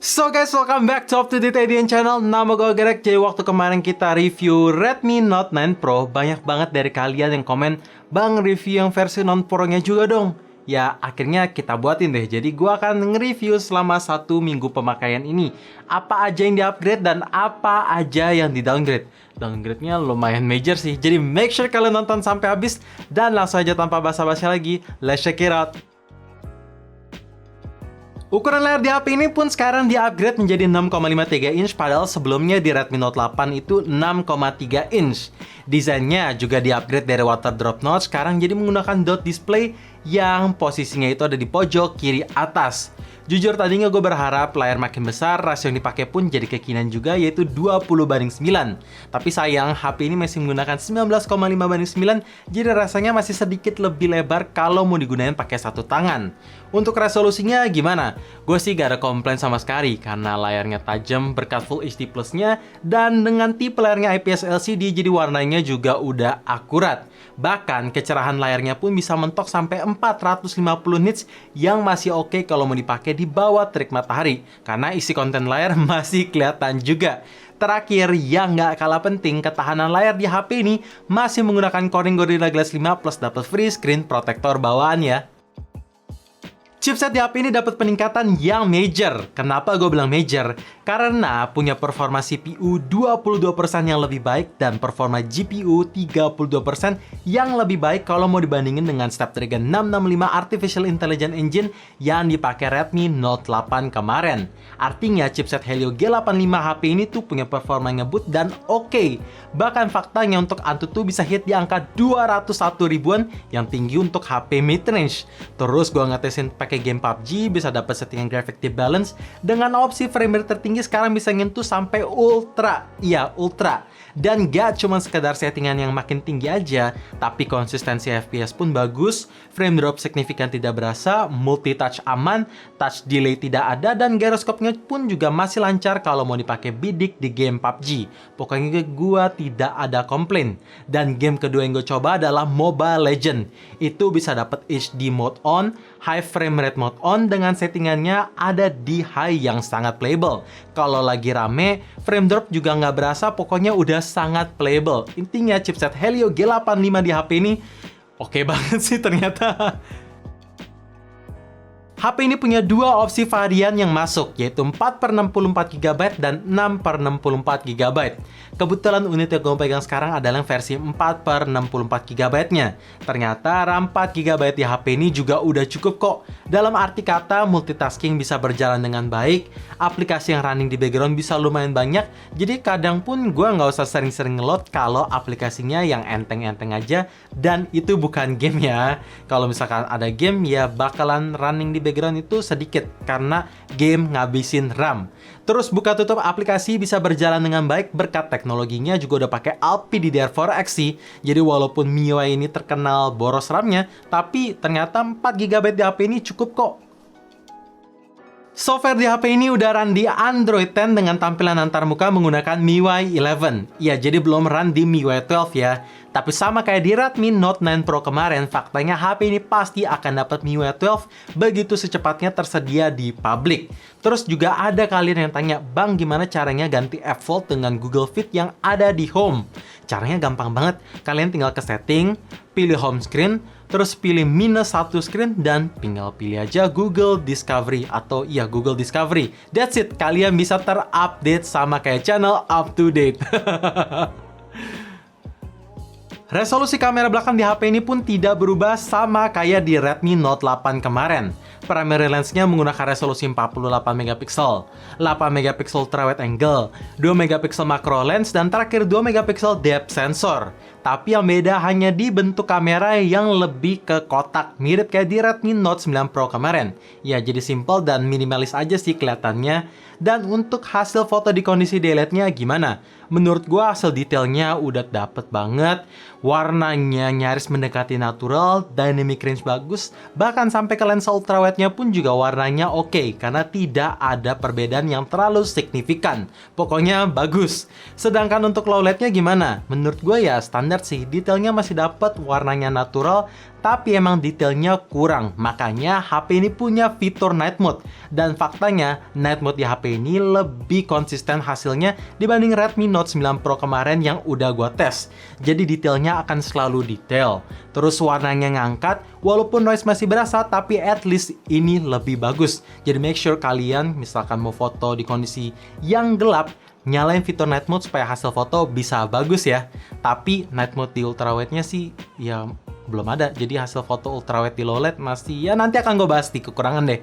So guys, welcome back to Up to Date Edian Channel. Nama gue Greg. Jadi waktu kemarin kita review Redmi Note 9 Pro, banyak banget dari kalian yang komen, "Bang, review yang versi non-pro-nya juga dong." Ya, akhirnya kita buatin deh. Jadi gue akan nge-review selama 1 minggu pemakaian ini. Apa aja yang di-upgrade dan apa aja yang di-downgrade. Downgrade-nya lumayan major sih. Jadi make sure kalian nonton sampai habis. Dan langsung aja tanpa basa-basi lagi, let's check it out. Ukuran layar di HP ini pun sekarang di-upgrade menjadi 6,53 inch, padahal sebelumnya di Redmi Note 8 itu 6,3 inch. Desainnya juga di-upgrade dari water drop notch, sekarang jadi menggunakan dot display yang posisinya itu ada di pojok kiri atas. Jujur tadinya gue berharap layar makin besar, rasio yang dipakai pun jadi kekinian juga, yaitu 20:9. Tapi sayang, HP ini masih menggunakan 19,5:9, jadi rasanya masih sedikit lebih lebar kalau mau digunakan pakai satu tangan. Untuk resolusinya gimana? Gue sih gak ada komplain sama sekali, karena layarnya tajam berkat Full HD Plus-nya, dan dengan tipe layarnya IPS LCD, jadi warnanya juga udah akurat. Bahkan kecerahan layarnya pun bisa mentok sampai 450 nits yang masih oke kalau mau dipakai di bawah terik matahari, karena isi konten layar masih kelihatan juga. Terakhir, yang nggak kalah penting, ketahanan layar di HP ini masih menggunakan Corning Gorilla Glass 5 plus dapat free screen protector bawaan ya. Chipset di HP ini dapat peningkatan yang major. Kenapa gue bilang major? Karena punya performa CPU 22% yang lebih baik dan performa GPU 32% yang lebih baik kalau mau dibandingin dengan Snapdragon 665 Artificial Intelligence Engine yang dipakai Redmi Note 8 kemarin. Artinya chipset Helio G85 HP ini tuh punya performa ngebut dan oke. Bahkan faktanya untuk Antutu bisa hit di angka 201 ribuan yang tinggi untuk HP mid-range. Terus gue ngetesin pakai game PUBG, bisa dapat settingan graphic balance dengan opsi frame rate tertinggi sekarang bisa nyentuh sampai ultra. Iya, ultra. Dan gak cuma sekedar settingan yang makin tinggi aja, tapi konsistensi FPS pun bagus, frame drop signifikan tidak berasa, multi-touch aman, touch delay tidak ada, dan gyroskopnya pun juga masih lancar kalau mau dipakai bidik di game PUBG. Pokoknya gua tidak ada komplain. Dan game kedua yang gue coba adalah Mobile Legends. Itu bisa dapat HD mode on, high frame rate mode on dengan settingannya ada di high yang sangat playable. Kalau lagi rame, frame drop juga nggak berasa, pokoknya udah sangat playable. Intinya chipset Helio G85 di HP ini oke banget sih ternyata. HP ini punya dua opsi varian yang masuk, yaitu 4/64 GB dan 6/64 GB. Kebetulan unit yang gue pegang sekarang adalah versi 4/64 GB-nya. Ternyata RAM 4 GB di HP ini juga udah cukup kok. Dalam arti kata, multitasking bisa berjalan dengan baik, aplikasi yang running di background bisa lumayan banyak, jadi kadang pun gue nggak usah sering-sering ngeload kalau aplikasinya yang enteng-enteng aja, dan itu bukan game ya. Kalau misalkan ada game, ya bakalan running di background itu sedikit karena game ngabisin RAM. Terus buka tutup aplikasi bisa berjalan dengan baik berkat teknologinya juga udah pakai Alp DDR4X sih. Jadi walaupun MIUI ini terkenal boros RAM-nya, tapi ternyata 4 GB di HP ini cukup kok. Software di HP ini udah run di Android 10 dengan tampilan antarmuka menggunakan MIUI 11. Ya, jadi belum run di MIUI 12 ya. Tapi sama kayak di Redmi Note 9 Pro kemarin, faktanya HP ini pasti akan dapat MIUI 12 begitu secepatnya tersedia di publik. Terus juga ada kalian yang tanya, "Bang, gimana caranya ganti F Fold dengan Google Fit yang ada di Home?" Caranya gampang banget. Kalian tinggal ke setting, pilih home screen, terus pilih -1 screen, dan tinggal pilih aja Google Discovery atau iya Google Discovery. That's it, kalian bisa terupdate sama kayak channel Up to Date. Resolusi kamera belakang di HP ini pun tidak berubah sama kayak di Redmi Note 8 kemarin. Primary lens-nya menggunakan resolusi 48 megapiksel, 8 megapiksel ultra wide angle, 2 megapiksel macro lens, dan terakhir 2 megapiksel depth sensor. Tapi yang beda hanya di bentuk kamera yang lebih ke kotak, mirip kayak di Redmi Note 9 Pro kemarin. Ya, jadi simple dan minimalis aja sih kelihatannya. Dan untuk hasil foto di kondisi daylight-nya gimana? Menurut gua hasil detailnya udah dapet banget, warnanya nyaris mendekati natural, dynamic range bagus, bahkan sampai ke lensa ultrawide-nya pun juga warnanya oke, karena tidak ada perbedaan yang terlalu signifikan. Pokoknya bagus. Sedangkan untuk low light-nya gimana? Menurut gue ya standar lihat sih, detailnya masih dapat, warnanya natural, tapi emang detailnya kurang. Makanya HP ini punya fitur Night Mode. Dan faktanya, Night Mode di HP ini lebih konsisten hasilnya dibanding Redmi Note 9 Pro kemarin yang udah gua tes. Jadi detailnya akan selalu detail. Terus warnanya ngangkat, walaupun noise masih berasa, tapi at least ini lebih bagus. Jadi make sure kalian misalkan mau foto di kondisi yang gelap, nyalain fitur Night Mode supaya hasil foto bisa bagus ya. Tapi Night Mode di ultrawide-nya sih ya belum ada. Jadi hasil foto ultrawide di low LED masih ya nanti akan gue bahas di kekurangan deh.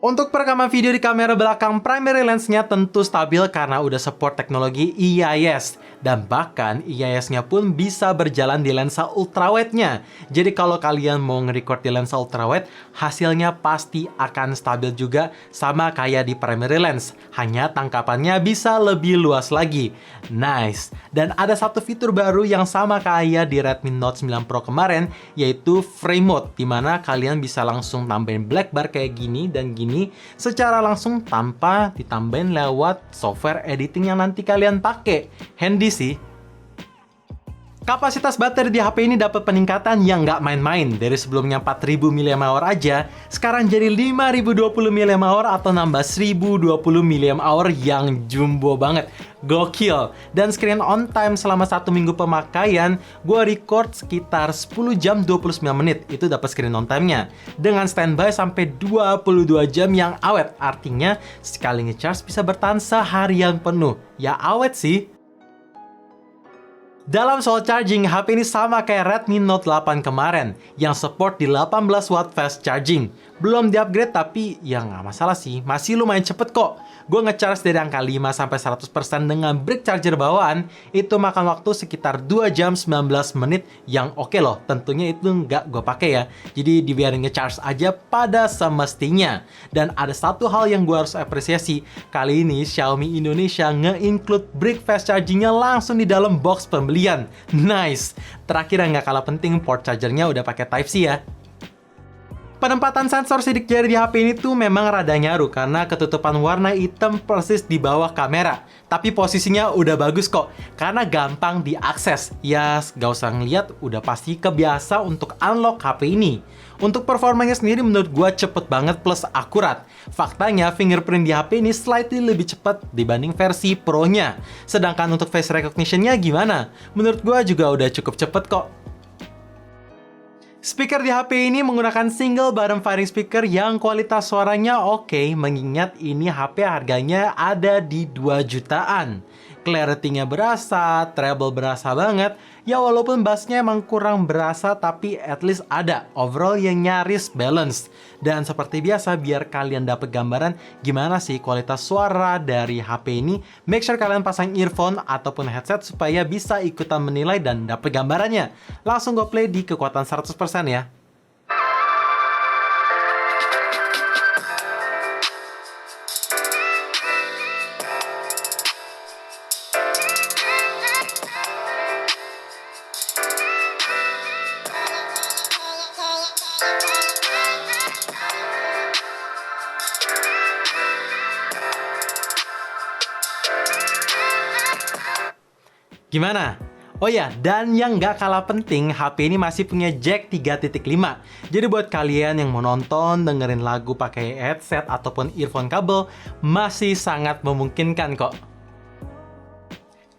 Untuk perekaman video di kamera belakang, primary lens-nya tentu stabil karena udah support teknologi EIS. Dan bahkan EIS-nya pun bisa berjalan di lensa ultrawide-nya. Jadi kalau kalian mau nge-record di lensa ultrawide, hasilnya pasti akan stabil juga sama kayak di primary lens. Hanya tangkapannya bisa lebih luas lagi. Nice. Dan ada satu fitur baru yang sama kayak di Redmi Note 9 Pro kemarin, yaitu Frame Mode, dimana kalian bisa langsung tambahin black bar kayak gini dan gini secara langsung tanpa ditambahin lewat software editing yang nanti kalian pakai. Handy sih. Kapasitas baterai di HP ini dapat peningkatan yang nggak main-main. Dari sebelumnya 4000 mAh aja, sekarang jadi 5020 mAh atau nambah 1020 mAh yang jumbo banget. Gokil. Dan screen on time selama 1 minggu pemakaian, gue record sekitar 10 jam 29 menit. Itu dapat screen on time-nya. Dengan standby sampai 22 jam yang awet. Artinya, sekali nge-charge bisa bertahan seharian penuh. Ya awet sih. Dalam soal charging, HP ini sama kayak Redmi Note 8 kemarin, yang support di 18 watt fast charging. Belum di-upgrade tapi ya nggak masalah sih, masih lumayan cepet kok. Gue nge-charge dari angka 5-100% dengan brick charger bawaan, itu makan waktu sekitar 2 jam 19 menit yang oke loh. Tentunya itu nggak gue pakai ya, jadi dibiarin nge-charge aja pada semestinya. Dan ada satu hal yang gue harus apresiasi, kali ini Xiaomi Indonesia nge-include brick fast chargingnya langsung di dalam box pembelian. Nice! Terakhir yang nggak kalah penting, port chargernya udah pakai Type-C ya. Penempatan sensor sidik jari di HP ini tuh memang rada nyaru karena ketutupan warna hitam persis di bawah kamera. Tapi posisinya udah bagus kok, karena gampang diakses. Ya, gak usah ngeliat, udah pasti kebiasa untuk unlock HP ini. Untuk performanya sendiri menurut gua cepet banget plus akurat. Faktanya, fingerprint di HP ini slightly lebih cepat dibanding versi Pro-nya. Sedangkan untuk face recognition-nya gimana? Menurut gua juga udah cukup cepet kok. Speaker di HP ini menggunakan single bottom firing speaker yang kualitas suaranya oke, mengingat ini HP harganya ada di 2 jutaan. Clarity-nya berasa, treble berasa banget. Ya walaupun bass-nya emang kurang berasa, tapi at least ada. Overall yang nyaris balance. Dan seperti biasa, biar kalian dapet gambaran gimana sih kualitas suara dari HP ini, make sure kalian pasang earphone ataupun headset supaya bisa ikutan menilai dan dapet gambarannya. Langsung gue play di kekuatan 100% ya. Gimana? Oh ya, dan yang nggak kalah penting, HP ini masih punya jack 3.5. Jadi buat kalian yang mau nonton, dengerin lagu pakai headset ataupun earphone kabel, masih sangat memungkinkan kok.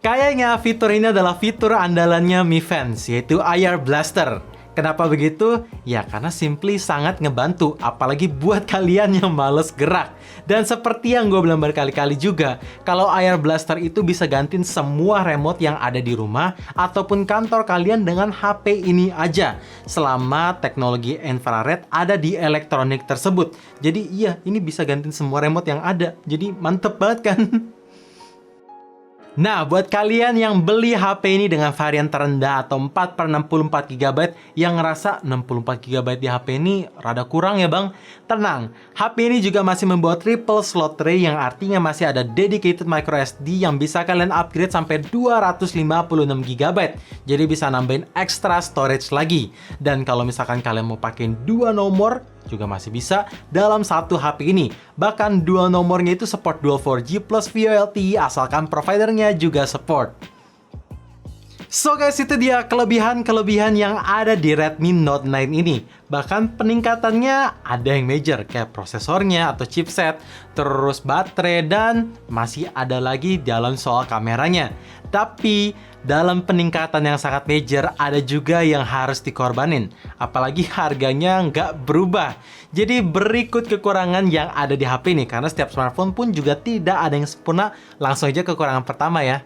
Kayaknya fitur ini adalah fitur andalannya Mi Fans, yaitu IR Blaster. Kenapa begitu? Ya karena simply sangat ngebantu, apalagi buat kalian yang males gerak. Dan seperti yang gue bilang berkali-kali juga, kalau IR Blaster itu bisa gantiin semua remote yang ada di rumah ataupun kantor kalian dengan HP ini aja, selama teknologi infrared ada di elektronik tersebut. Jadi iya, ini bisa gantiin semua remote yang ada, jadi mantep banget kan? Nah, buat kalian yang beli HP ini dengan varian terendah atau 4/64GB yang ngerasa 64GB di HP ini rada kurang ya bang, tenang, HP ini juga masih membawa triple slot tray yang artinya masih ada dedicated microSD yang bisa kalian upgrade sampai 256GB. Jadi bisa nambahin extra storage lagi. Dan kalau misalkan kalian mau pakai 2 nomor, juga masih bisa dalam satu HP ini. Bahkan dua nomornya itu support dual 4G plus VoLTE asalkan providernya juga support. So guys, itu dia kelebihan-kelebihan yang ada di Redmi Note 9 ini. Bahkan peningkatannya ada yang major, kayak prosesornya atau chipset, terus baterai, dan masih ada lagi dalam soal kameranya. Tapi dalam peningkatan yang sangat major, ada juga yang harus dikorbanin. Apalagi harganya nggak berubah. Jadi berikut kekurangan yang ada di HP ini, karena setiap smartphone pun juga tidak ada yang sempurna. Langsung aja kekurangan pertama ya.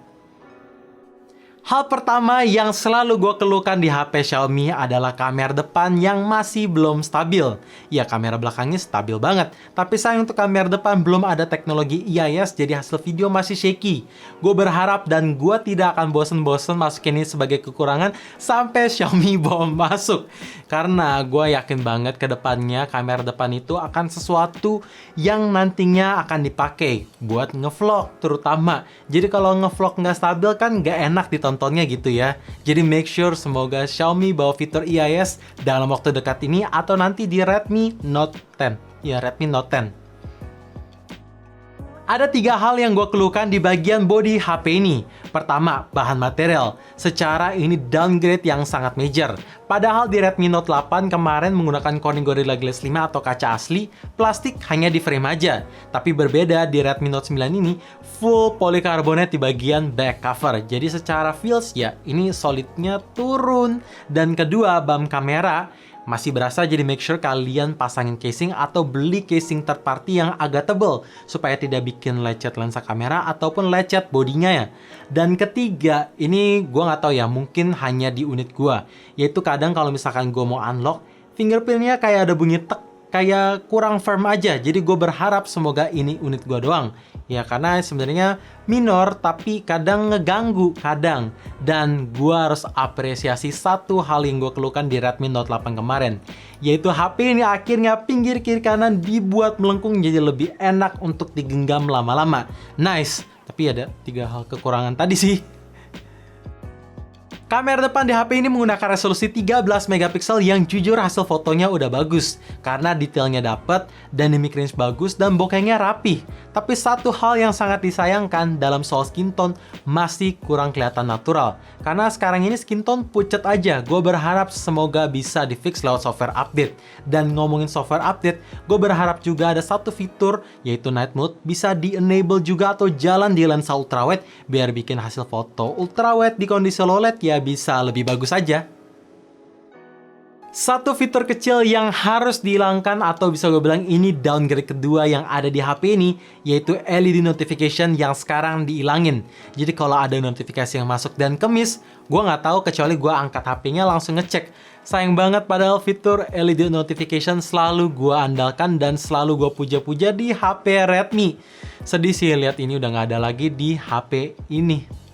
Hal pertama yang selalu gue keluhkan di HP Xiaomi adalah kamera depan yang masih belum stabil. Ya, kamera belakangnya stabil banget, tapi sayang untuk kamera depan belum ada teknologi IIS, jadi hasil video masih shaky. Gue berharap dan gue tidak akan bosen-bosen masukin ini sebagai kekurangan sampai Xiaomi bawa masuk. Karena gue yakin banget ke depannya kamera depan itu akan sesuatu yang nantinya akan dipakai buat ngevlog terutama. Jadi kalau ngevlog nggak stabil kan nggak enak ditontonnya gitu ya. Jadi make sure semoga Xiaomi bawa fitur IIS dalam waktu dekat ini atau nanti di Redmi Note 10. Ya, Redmi Note 10. Ada 3 hal yang gue keluhkan di bagian body HP ini. Pertama, bahan material. Secara ini downgrade yang sangat major. Padahal di Redmi Note 8 kemarin menggunakan Corning Gorilla Glass 5 atau kaca asli, plastik hanya di frame aja. Tapi berbeda di Redmi Note 9 ini, full polikarbonat di bagian back cover. Jadi secara feels ya, ini solidnya turun. Dan kedua, BAM kamera masih berasa, jadi make sure kalian pasangin casing atau beli casing third party yang agak tebal supaya tidak bikin lecet lensa kamera ataupun lecet bodinya ya. Dan ketiga, ini gua nggak tahu ya, mungkin hanya di unit gua, yaitu kadang kalau misalkan gua mau unlock, fingerprintnya kayak ada bunyi tek, kayak kurang firm aja. Jadi gue berharap semoga ini unit gua doang. Ya karena sebenarnya minor tapi kadang ngeganggu kadang. Dan gua harus apresiasi satu hal yang gue keluhkan di Redmi Note 8 kemarin, yaitu HP ini akhirnya pinggir kiri kanan dibuat melengkung jadi lebih enak untuk digenggam lama-lama. Nice. Tapi ada 3 hal kekurangan tadi sih. Kamera depan di HP ini menggunakan resolusi 13 megapiksel yang jujur hasil fotonya udah bagus karena detailnya dapet, dynamic range bagus, dan bokehnya rapih. Tapi satu hal yang sangat disayangkan dalam soal skin tone masih kurang kelihatan natural. Karena sekarang ini skin tone pucet aja. Gue berharap semoga bisa di fix lewat software update. Dan ngomongin software update, gue berharap juga ada satu fitur yaitu night mode bisa di-enable juga atau jalan di lensa ultrawide biar bikin hasil foto ultrawide di kondisi low light ya bisa lebih bagus aja. Satu fitur kecil yang harus dihilangkan atau bisa gue bilang ini downgrade kedua yang ada di HP ini, yaitu LED notification yang sekarang dihilangin. Jadi kalau ada notifikasi yang masuk dan kemis, gue nggak tahu kecuali gue angkat HP-nya langsung ngecek. Sayang banget padahal fitur LED notification selalu gue andalkan dan selalu gue puja-puja di HP Redmi. Sedih sih lihat ini udah nggak ada lagi di HP ini.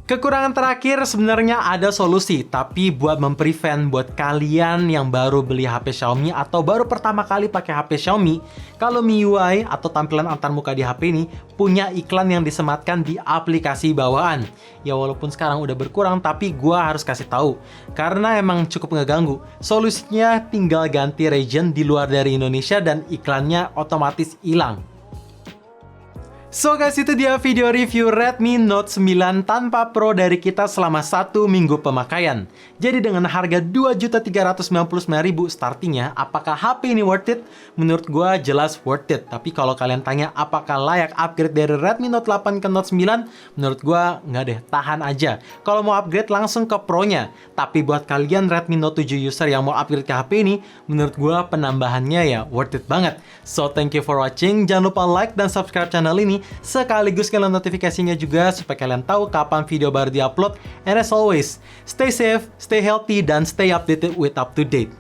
Kekurangan terakhir sebenarnya ada solusi, tapi buat memprevent buat kalian yang baru beli HP Xiaomi atau baru pertama kali pakai HP Xiaomi, kalau MIUI atau tampilan antarmuka di HP ini punya iklan yang disematkan di aplikasi bawaan. Ya walaupun sekarang udah berkurang, tapi gua harus kasih tahu karena emang cukup ngeganggu. Solusinya tinggal ganti region di luar dari Indonesia dan iklannya otomatis hilang. So guys, itu dia video review Redmi Note 9 tanpa Pro dari kita selama 1 minggu pemakaian. Jadi dengan harga Rp2.399.000 startingnya, apakah HP ini worth it? Menurut gua jelas worth it. Tapi kalau kalian tanya apakah layak upgrade dari Redmi Note 8 ke Note 9, menurut gua nggak deh, tahan aja. Kalau mau upgrade langsung ke Pro-nya. Tapi buat kalian Redmi Note 7 user yang mau upgrade ke HP ini, menurut gua penambahannya ya worth it banget. So thank you for watching. Jangan lupa like dan subscribe channel ini. Sekaligus kalian notifikasinya juga supaya kalian tahu kapan video baru diupload. And as always, stay safe, stay healthy, dan stay updated with up to date.